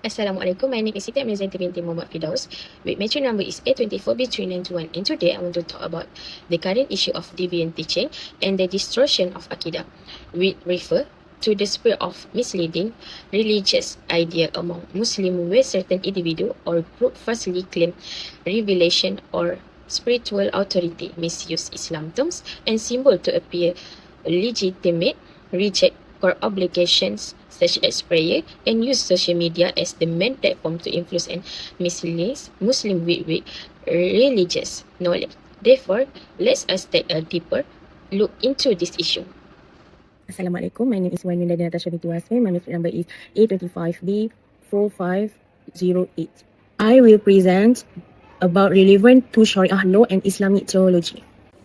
Assalamualaikum, my name is Siti binti Muhammad FIRDAUS. With matric number is A24B3921, and today I want to talk about the current issue of deviant teaching and the distortion of Akidah. We refer to the spread of misleading religious idea among Muslims where certain individual or group falsely claim revelation or spiritual authority, misuse Islam terms and symbol to appear legitimate, reject core obligations such as prayer, and use social media as the main platform to influence and mislead Muslim with religious knowledge. Therefore, let us take a deeper look into this issue. Assalamualaikum. My name is NATASYA binti HASMIN. My matric number is A25B4508. I will present about relevant to Sharia law and Islamic theology.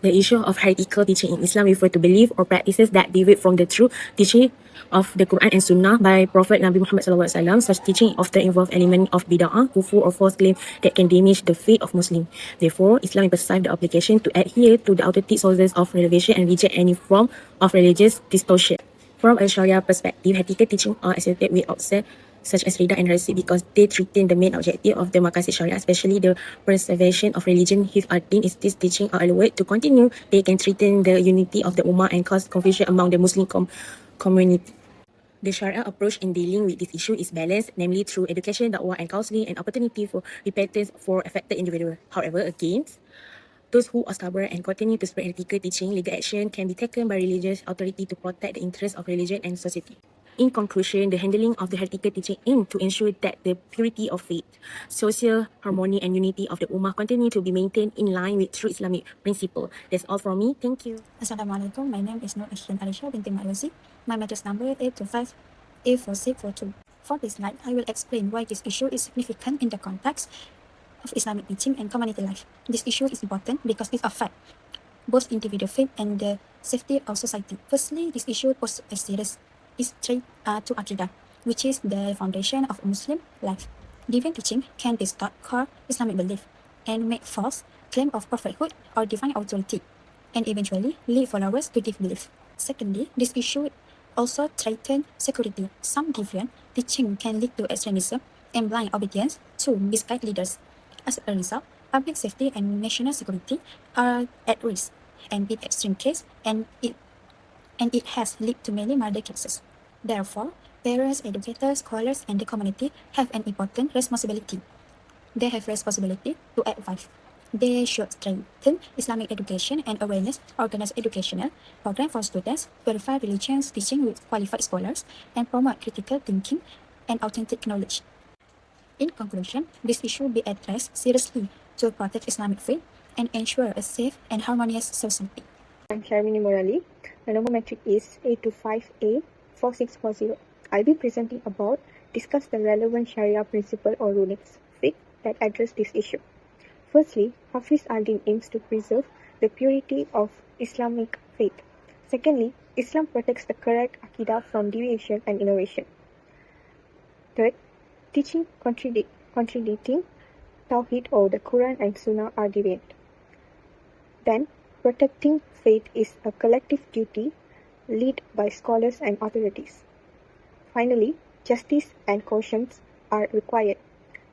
The issue of heretical teaching in Islam refer to belief or practices that deviate from the true teaching of the Quran and Sunnah by Prophet Nabi Muhammad SAW. Such teaching often involve element of bid'ah, kufur or false claim that can damage the faith of Muslims. Therefore, Islam emphasizes the obligation to adhere to the authentic sources of revelation and reject any form of religious distortion. From a Sharia perspective, heretical teaching are associated with outset such as Rida and heresy because they threaten the main objective of the Maqasid Sharia, especially the preservation of religion. If ad-din is this teaching are allowed to continue, they can threaten the unity of the Ummah and cause confusion among the Muslim community. The Sharia approach in dealing with this issue is balanced, namely through education, da'wah and counseling and opportunity for repentance for affected individuals. However, against those who are stubborn and continue to spread heretical teaching, legal action can be taken by religious authority to protect the interests of religion and society. In conclusion, the handling of the heretical teaching aims to ensure that the purity of faith, social harmony and unity of the Ummah continue to be maintained in line with true Islamic principle. That's all from me. Thank you. Assalamualaikum. My name is ARISYA binti RODZI. My matrix number 825A4642. For this slide, I will explain why this issue is significant in the context of Islamic teaching and community life. This issue is important because it affects both individual faith and the safety of society. Firstly, this issue poses a serious threat to Aqidah, which is the foundation of Muslim life. Deviant teaching can distort core Islamic belief and make false claim of prophethood or divine authority, and eventually lead followers to disbelief. Secondly, this issue also threatens security. Some deviant teaching can lead to extremism and blind obedience to misguided leaders. As a result, public safety and national security are at risk, and in extreme case, and it has led to many murder cases. Therefore, parents, educators, scholars, and the community have an important responsibility. They have responsibility to advise. They should strengthen Islamic education and awareness, organize educational programs for students, verify religious teaching with qualified scholars, and promote critical thinking and authentic knowledge. In conclusion, this issue be addressed seriously to protect Islamic faith and ensure a safe and harmonious society. I'm SHARRMINEE Murali. My number metric is 825A4640. I'll be presenting about discuss the relevant Sharia principle or rulings that address this issue. Firstly, Hafiz al-Din aims to preserve the purity of Islamic faith. Secondly, Islam protects the correct Aqidah from deviation and innovation. Third, teaching contradicting Tawheed or the Quran and Sunnah are deviant. Then, protecting faith is a collective duty led by scholars and authorities. Finally, justice and caution are required.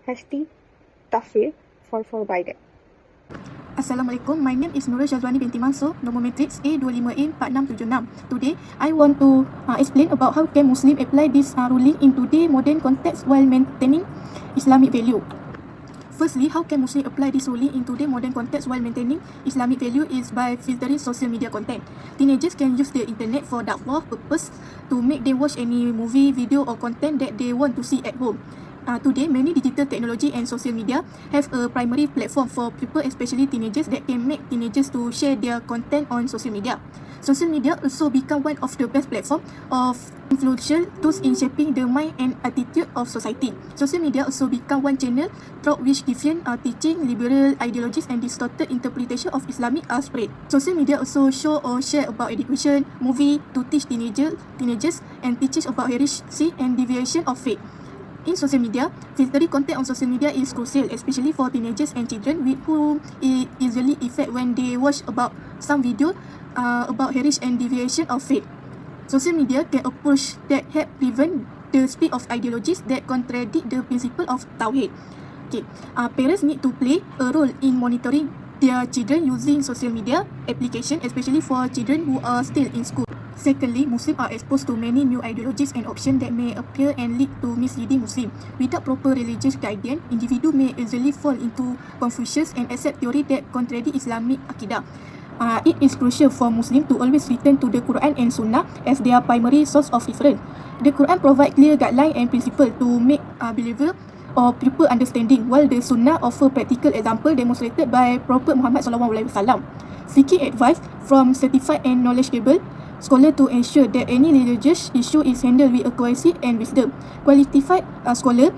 Hasty tafsir for forbidden. Assalamualaikum, my name is NURUL SYAZWANI binti MANSOR, number matrix A25A4676. Today, I want to explain about how can Muslim apply this ruling in today's modern context while maintaining Islamic value. Firstly, how can Muslim apply this ruling in today's modern context while maintaining Islamic value is by filtering social media content. Teenagers can use the internet for dakwah purpose to make them watch any movie, video or content that they want to see at home. Today, many digital technology and social media have a primary platform for people, especially teenagers, that can make teenagers to share their content on social media. Social media also become one of the best platforms of influential tools in shaping the mind and attitude of society. Social media also become one channel through which different teaching, liberal ideologies and distorted interpretation of Islamic are spread. Social media also show or share about education, movie to teach teenagers and teaches about heresy and deviation of faith. In social media, filtering content on social media is crucial, especially for teenagers and children with whom it easily affect when they watch about some video about heresy and deviation of faith. Social media can approach that help prevent the spread of ideologies that contradict the principle of Tawhid. Okay. Parents need to play a role in monitoring their children using social media application, especially for children who are still in school. Secondly, Muslims are exposed to many new ideologies and options that may appear and lead to misleading Muslims. Without proper religious guidance, individuals may easily fall into confusion and accept theory that contradict Islamic Aqidah. It is crucial for Muslims to always return to the Quran and Sunnah as their primary source of reference. The Quran provides clear guidelines and principles to make believer or pupil understanding, while the Sunnah offer practical example demonstrated by Prophet Muhammad SAW. Seeking advice from certified and knowledgeable scholar to ensure that any religious issue is handled with accuracy and wisdom. Qualified scholar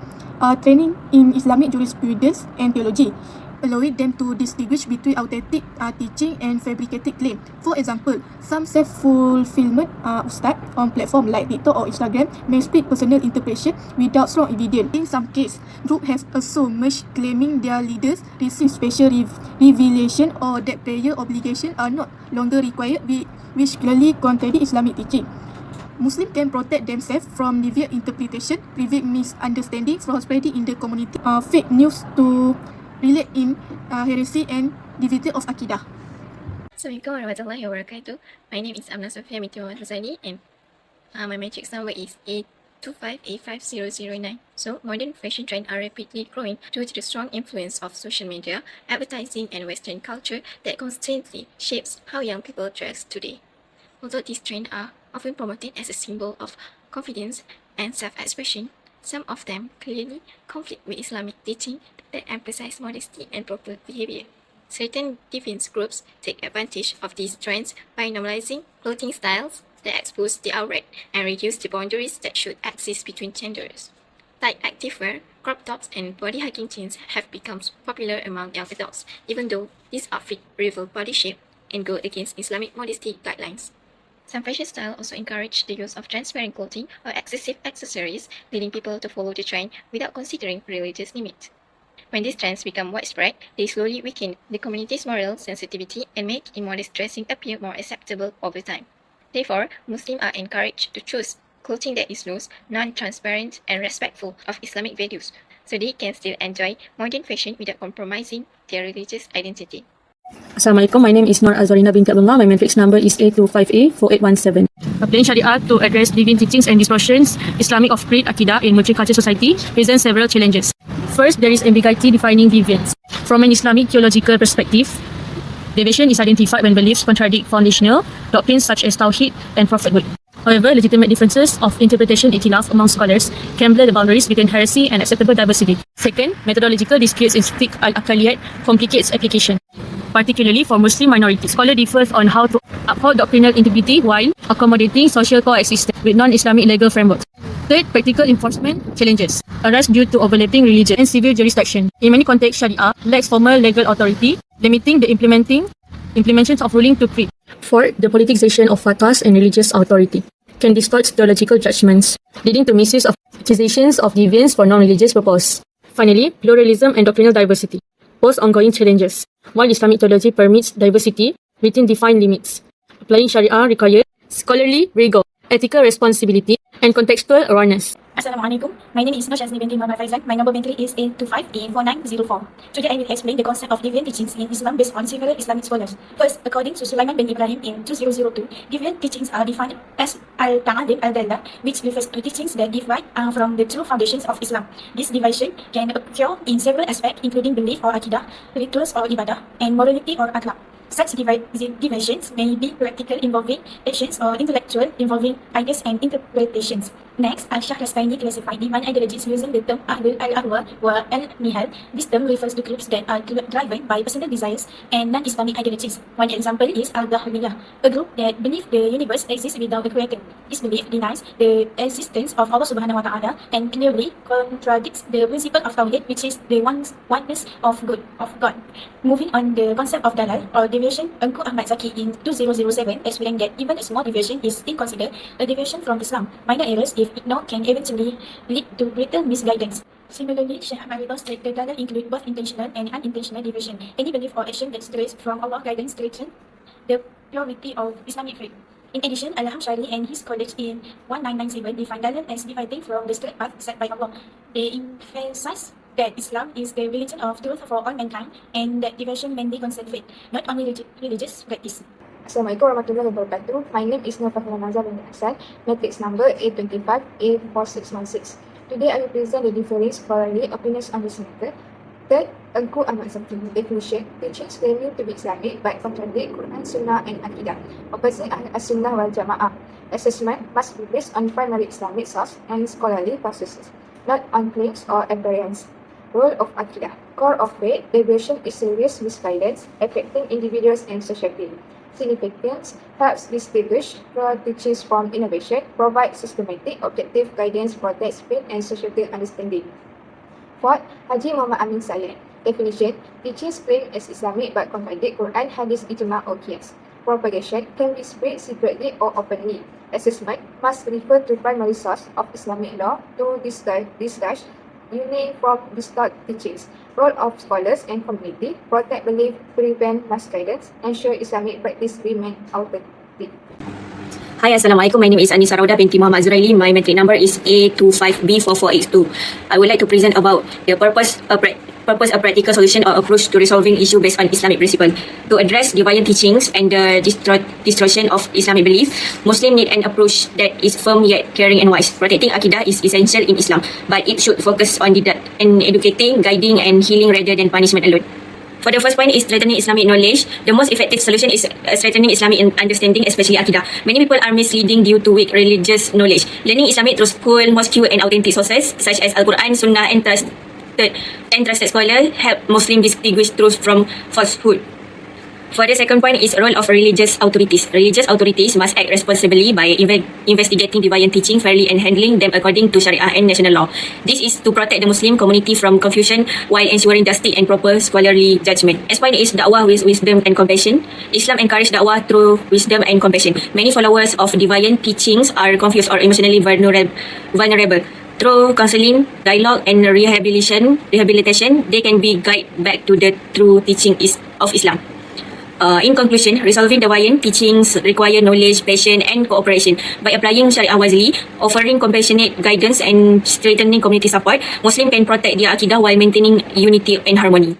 training in Islamic jurisprudence and theology, allowing them to distinguish between authentic teaching and fabricated claim. For example, some self-fulfillment ustad on platform like TikTok or Instagram may speak personal interpretation without strong evidence. In some cases, groups have also merged, claiming their leaders receive special revelation or that prayer obligations are not longer required, which clearly contradict Islamic teaching. Muslims can protect themselves from deviant interpretation, prevent misunderstanding from spreading in the community, fake news to relate in heresy and division of Aqidah. Assalamualaikum warahmatullahi wabarakatuh. My name is AMNA SOFEA and my matrix number is A25A5009. So, modern fashion trends are rapidly growing due to the strong influence of social media, advertising, and Western culture that constantly shapes how young people dress today. Although these trends are often promoted as a symbol of confidence and self-expression, some of them clearly conflict with Islamic teaching that emphasize modesty and proper behavior. Certain deviant groups take advantage of these trends by normalizing clothing styles that expose the outward and reduce the boundaries that should exist between genders. Tight activewear, crop tops, and body-hugging jeans have become popular among young adults, even though these outfits reveal body shape and go against Islamic modesty guidelines. Some fashion styles also encourage the use of transparent clothing or excessive accessories, leading people to follow the trend without considering religious limits. When these trends become widespread, they slowly weaken the community's moral sensitivity and make immodest dressing appear more acceptable over time. Therefore, Muslims are encouraged to choose clothing that is loose, non-transparent, and respectful of Islamic values, so they can still enjoy modern fashion without compromising their religious identity. Assalamualaikum, my name is AZWARINA binti ABDULLAH. My matrix number is A25A4817. Applying Sharia to address deviant teachings and distortions, Islamic off-grid Aqidah in multicultural society presents several challenges. First, there is ambiguity defining deviance. From an Islamic theological perspective, deviation is identified when beliefs contradict foundational doctrines such as Tawhid and prophethood. However, legitimate differences of interpretation ikhtilaf among scholars can blur the boundaries between heresy and acceptable diversity. Second, methodological disputes in fiqh al-aqaliyat complicates application, particularly for Muslim minorities. Scholar differs on how to uphold doctrinal integrity while accommodating social coexistence with non-Islamic legal frameworks. Third, practical enforcement challenges arise due to overlapping religion and civil jurisdiction. In many contexts, Sharia lacks formal legal authority, limiting the implementations of ruling to creed. Fourth, the politicization of fatwas and religious authority can distort theological judgments, leading to misuse of accusations of deviance for non-religious purposes. Finally, pluralism and doctrinal diversity pose ongoing challenges. While Islamic theology permits diversity within defined limits, applying Sharia requires scholarly rigor, ethical responsibility, and contextual awareness. Assalamualaikum. My name is SYAZNI binti Muhammad FAIZAN. My number BINTI is A25A4904. Today I will explain the concept of deviant teachings in Islam based on several Islamic scholars. First, according to Sulaiman bin Ibrahim in 2002, deviant teachings are defined as al-ta'adil al-dallah, which refers to teachings that divide from the true foundations of Islam. This division can occur in several aspects, including belief or aqidah, rituals or ibadah, and morality or akhlaq. Such divisions may be practical involving actions or intellectual involving ideas and interpretations. Next, Al-Shahrastani classified divine ideologies using the term Ahlul al-Ahwa wa al-Nihal. This term refers to groups that are driven by personal desires and non-Islamic ideologies. One example is Al-Dahliyah, a group that believes the universe exists without a creator. This belief denies the existence of Allah Subhanahu wa Ta'ala and clearly contradicts the principle of Tawhid, which is the oneness of God. Moving on, the concept of Dalal or deviation, Engku Ahmad Zaki in 2007 explained that even a small deviation is still considered a deviation from Islam. Minor errors, if ignored, can eventually lead to greater misguidance. Similarly, Sheikh Ahmad stated that Dalal include both intentional and unintentional deviation. Any belief or action that strays from Allah's guidance threatens the purity of Islamic faith. In addition, Al-Hamshari and his colleagues in 1997 define Dalal as dividing from the straight path set by Allah. They emphasize that Islam is the religion of truth for all mankind and that devotion mainly concerns faith, not only religious practice. Assalamualaikum warahmatullahi wabarakatuh. My name is NURFAKHIRAH binti HASSAN, matrix number A25A4616. Today I will present the differing scholarly opinions on this matter. Third, Engku Ahmad Zakri. Definition: teachings claiming to be Islamic but contradict Quran, Sunnah and Aqidah. Opposite As-Sunnah wal Jama'ah. Assessment must be based on primary Islamic source and scholarly processes, not on claims or appearance. Role of Aqidah. Core of faith, deviation is serious misguidance affecting individuals and society. Significance: helps distinguish the teachings from innovation, provide systematic, objective guidance, protects faith and societal understanding. Fourth, Haji Muhammad Amin Saleh. Definition: teachings claim as Islamic but contradict Quran, Hadith, Ijma' or Qiyas. Propagation can be spread secretly or openly. Assessment must refer to primary source of Islamic law to discuss unique from distorted teachings. Role of scholars and community: protect belief, prevent misguidance, ensure Islamic practice remain authentic. Hi, Assalamualaikum. My name is ANNISA binti Muhammad ZURAILI. My matric number is A25B4482. I would like to present about the purpose a practical solution or approach to resolving issue based on Islamic principle. To address deviant teachings and the distortion of Islamic belief, Muslims need an approach that is firm yet caring and wise. Protecting Aqidah is essential in Islam, but it should focus on educating, guiding and healing rather than punishment alone. For the first point is strengthening Islamic knowledge. The most effective solution is strengthening Islamic understanding, especially Aqidah. Many people are misleading due to weak religious knowledge. Learning Islamic through school, mosque and authentic sources such as Al-Quran, Sunnah and trusted scholars help Muslims distinguish truth from falsehood. For the second point is role of religious authorities. Religious authorities must act responsibly by investigating deviant teaching fairly and handling them according to Sharia and national law. This is to protect the Muslim community from confusion while ensuring justice and proper scholarly judgment. Next point is da'wah with wisdom and compassion. Islam encourages da'wah through wisdom and compassion. Many followers of deviant teachings are confused or emotionally vulnerable. Through counseling, dialogue and rehabilitation, they can be guided back to the true teaching of Islam. In conclusion, resolving deviant teachings require knowledge, passion and cooperation. By applying Sharia wisely, offering compassionate guidance and strengthening community support, Muslims can protect their Aqidah while maintaining unity and harmony.